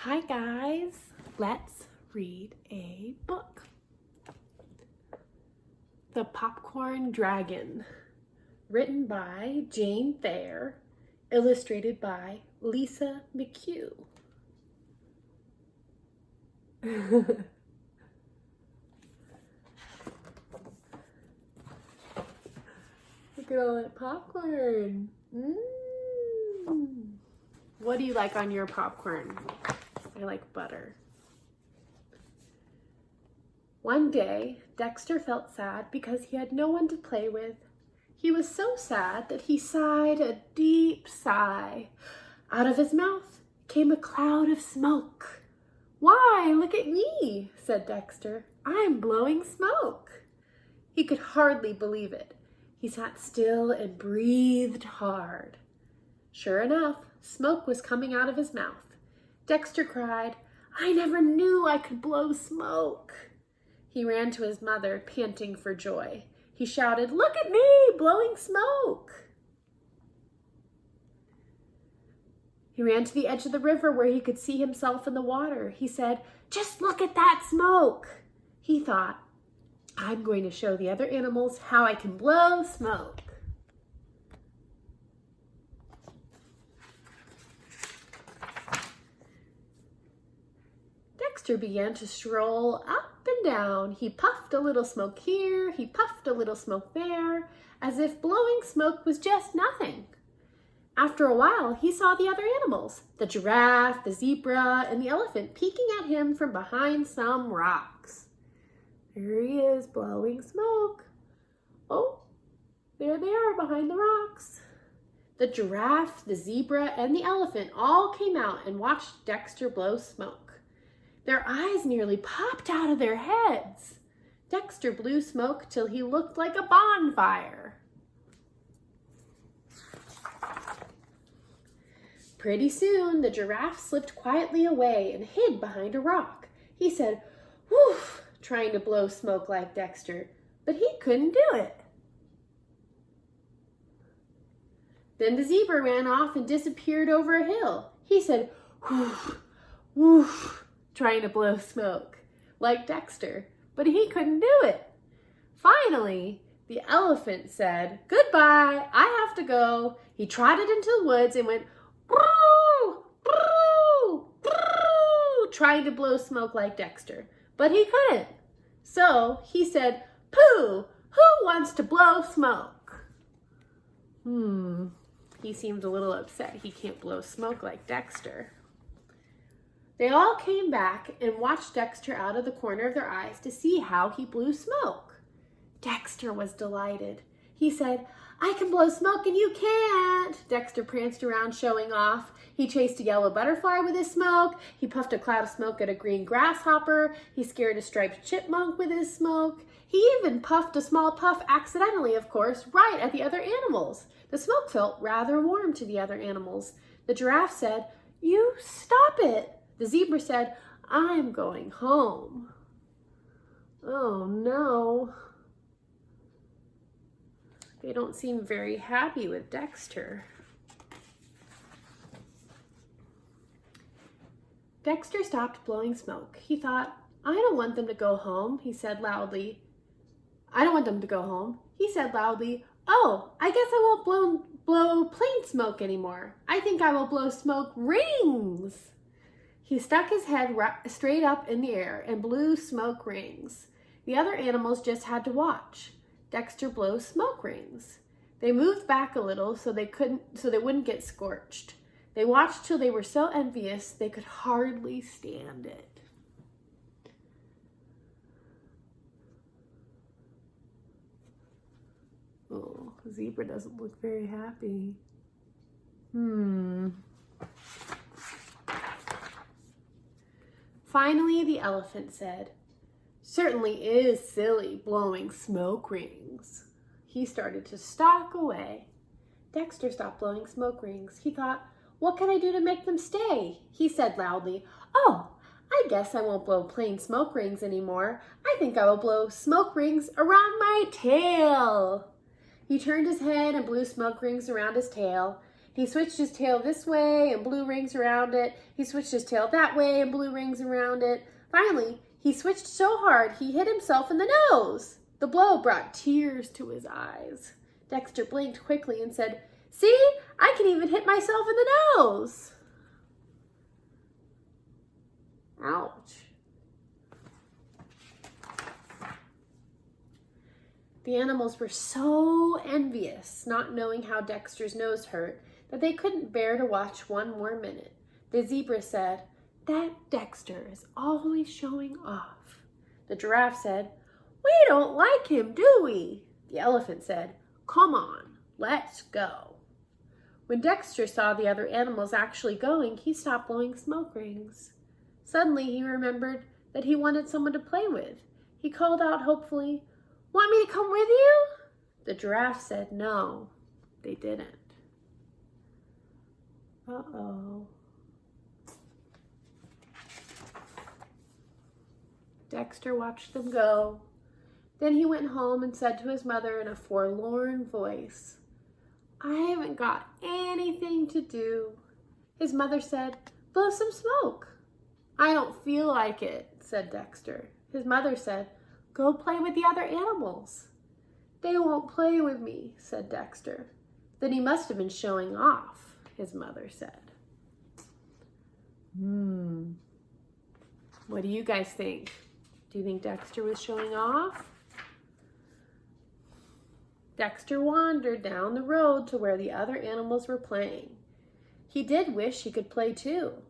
Hi guys, let's read a book. The Popcorn Dragon, written by Jane Thayer, illustrated by Lisa McHugh. Look at all that popcorn. What do you like on your popcorn? I like butter. One day, Dexter felt sad because he had no one to play with. He was so sad that he sighed a deep sigh. Out of his mouth came a cloud of smoke. "Why, look at me," said Dexter. "I'm blowing smoke." He could hardly believe it. He sat still and breathed hard. Sure enough, smoke was coming out of his mouth. Dexter cried, "I never knew I could blow smoke." He ran to his mother, panting for joy. He shouted, "Look at me, blowing smoke." He ran to the edge of the river where he could see himself in the water. He said, "Just look at that smoke." He thought, "I'm going to show the other animals how I can blow smoke." Dexter began to stroll up and down. He puffed a little smoke here, he puffed a little smoke there, as if blowing smoke was just nothing. After a while, he saw the other animals, the giraffe, the zebra, and the elephant peeking at him from behind some rocks. There he is, blowing smoke. Oh, there they are behind the rocks. The giraffe, the zebra, and the elephant all came out and watched Dexter blow smoke. Their eyes nearly popped out of their heads. Dexter blew smoke till he looked like a bonfire. Pretty soon, the giraffe slipped quietly away and hid behind a rock. He said, "Woof," trying to blow smoke like Dexter, but he couldn't do it. Then the zebra ran off and disappeared over a hill. He said, "Woof, woof," trying to blow smoke like Dexter, but he couldn't do it. Finally, the elephant said, "Goodbye, I have to go." He trotted into the woods and went, "Broo, broo, broo," trying to blow smoke like Dexter, but he couldn't. So he said, "Pooh, who wants to blow smoke?" He seemed a little upset he can't blow smoke like Dexter. They all came back and watched Dexter out of the corner of their eyes to see how he blew smoke. Dexter was delighted. He said, "I can blow smoke and you can't." Dexter pranced around showing off. He chased a yellow butterfly with his smoke. He puffed a cloud of smoke at a green grasshopper. He scared a striped chipmunk with his smoke. He even puffed a small puff accidentally, of course, right at the other animals. The smoke felt rather warm to the other animals. The giraffe said, "You stop it." The zebra said, "I'm going home." Oh no. They don't seem very happy with Dexter. Dexter stopped blowing smoke. He thought, "I don't want them to go home," he said loudly. "I don't want them to go home." He said loudly, "Oh, I guess I won't blow plain smoke anymore. I think I will blow smoke rings." He stuck his head straight up in the air and blew smoke rings. The other animals just had to watch Dexter blow smoke rings. They moved back a little so they wouldn't get scorched. They watched till they were so envious they could hardly stand it. Oh, the zebra doesn't look very happy. Finally, the elephant said, "Certainly is silly blowing smoke rings." He started to stalk away. Dexter stopped blowing smoke rings. He thought, "What can I do to make them stay?" He said loudly, "Oh, I guess I won't blow plain smoke rings anymore. I think I will blow smoke rings around my tail." He turned his head and blew smoke rings around his tail. He switched his tail this way and blew rings around it. He switched his tail that way and blew rings around it. Finally, he switched so hard he hit himself in the nose. The blow brought tears to his eyes. Dexter blinked quickly and said, "See, I can even hit myself in the nose." Ouch. The animals were so envious, not knowing how Dexter's nose hurt, that they couldn't bear to watch one more minute. The zebra said, "That Dexter is always showing off." The giraffe said, "We don't like him, do we?" The elephant said, "Come on, let's go." When Dexter saw the other animals actually going, he stopped blowing smoke rings. Suddenly he remembered that he wanted someone to play with. He called out hopefully, "Want me to come with you?" The giraffe said no, they didn't. Uh-oh. Dexter watched them go. Then he went home and said to his mother in a forlorn voice, "I haven't got anything to do." His mother said, "Blow some smoke." "I don't feel like it," said Dexter. His mother said, "Go play with the other animals." "They won't play with me," said Dexter. "Then he must have been showing off," his mother said. What do you guys think? Do you think Dexter was showing off? Dexter wandered down the road to where the other animals were playing. He did wish he could play too.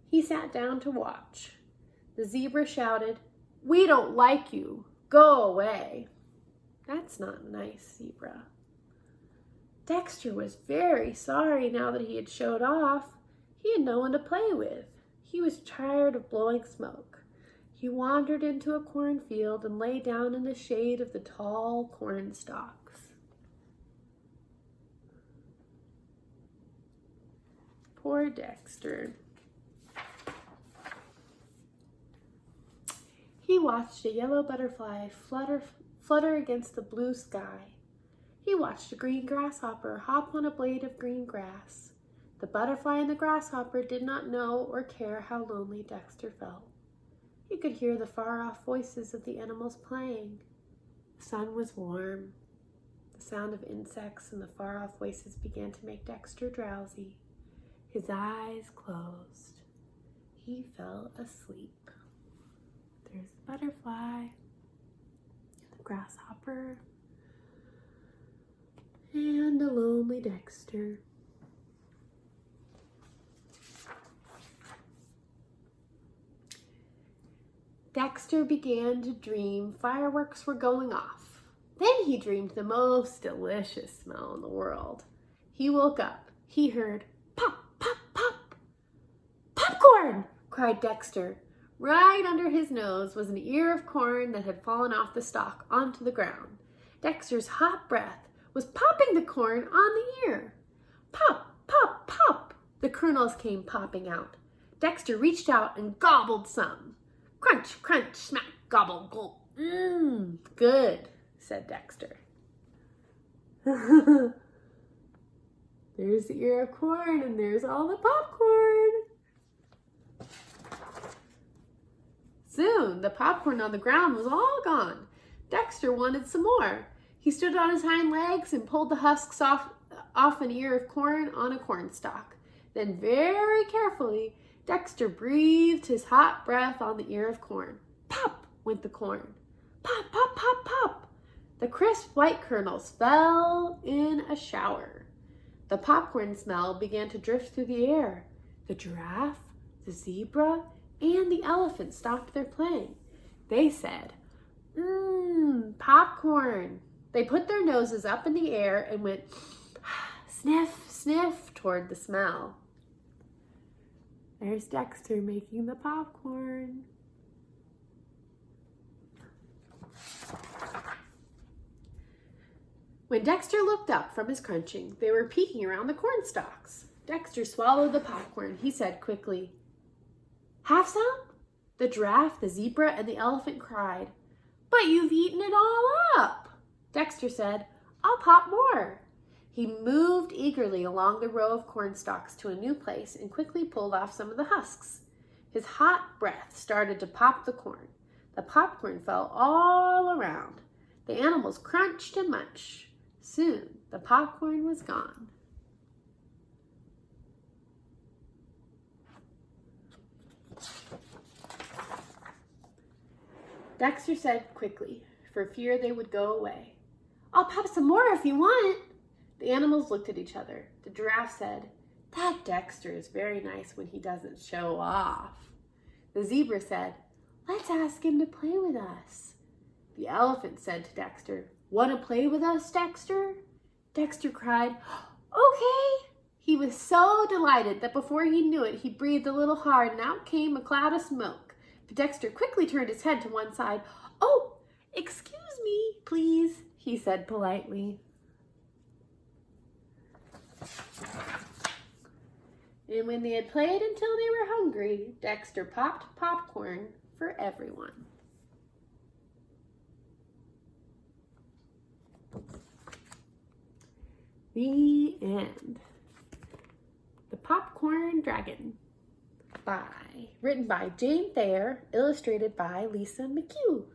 He sat down to watch. The zebra shouted, "We don't like you. Go away." That's not nice, zebra. Dexter was very sorry now that he had showed off. He had no one to play with. He was tired of blowing smoke. He wandered into a cornfield and lay down in the shade of the tall corn stalks. Poor Dexter. He watched a yellow butterfly flutter against the blue sky. He watched a green grasshopper hop on a blade of green grass. The butterfly and the grasshopper did not know or care how lonely Dexter felt. He could hear the far-off voices of the animals playing. The sun was warm. The sound of insects and the far-off voices began to make Dexter drowsy. His eyes closed. He fell asleep. There's the butterfly, the grasshopper, and a lonely Dexter. Dexter began to dream fireworks were going off. Then he dreamed the most delicious smell in the world. He woke up. He heard pop, pop, pop. "Popcorn!" cried Dexter. Right under his nose was an ear of corn that had fallen off the stalk onto the ground. Dexter's hot breath was popping the corn on the ear. Pop, pop, pop! The kernels came popping out. Dexter reached out and gobbled some. Crunch, crunch, smack, gobble, gulp. Good, said Dexter. There's the ear of corn and there's all the popcorn. Soon, the popcorn on the ground was all gone. Dexter wanted some more. He stood on his hind legs and pulled the husks off an ear of corn on a corn stalk. Then very carefully, Dexter breathed his hot breath on the ear of corn. Pop went the corn. Pop, pop, pop, pop. The crisp white kernels fell in a shower. The popcorn smell began to drift through the air. The giraffe, the zebra, and the elephant stopped their playing. They said, popcorn. They put their noses up in the air and went sniff, sniff toward the smell. There's Dexter making the popcorn. When Dexter looked up from his crunching, they were peeking around the corn stalks. Dexter swallowed the popcorn. He said quickly, "Have some?" The giraffe, the zebra, and the elephant cried, "But you've eaten it all up." Dexter said, "I'll pop more." He moved eagerly along the row of corn stalks to a new place and quickly pulled off some of the husks. His hot breath started to pop the corn. The popcorn fell all around. The animals crunched and munched. Soon, the popcorn was gone. Dexter said quickly, for fear they would go away, "I'll pop some more if you want." The animals looked at each other. The giraffe said, "That Dexter is very nice when he doesn't show off." The zebra said, "Let's ask him to play with us." The elephant said to Dexter, "Want to play with us, Dexter?" Dexter cried, "Okay." He was so delighted that before he knew it, he breathed a little hard and out came a cloud of smoke. But Dexter quickly turned his head to one side. "Oh, excuse me, please," he said politely. And when they had played until they were hungry, Dexter popped popcorn for everyone. The end. The Popcorn Dragon. Written by Jane Thayer, illustrated by Lisa McHugh.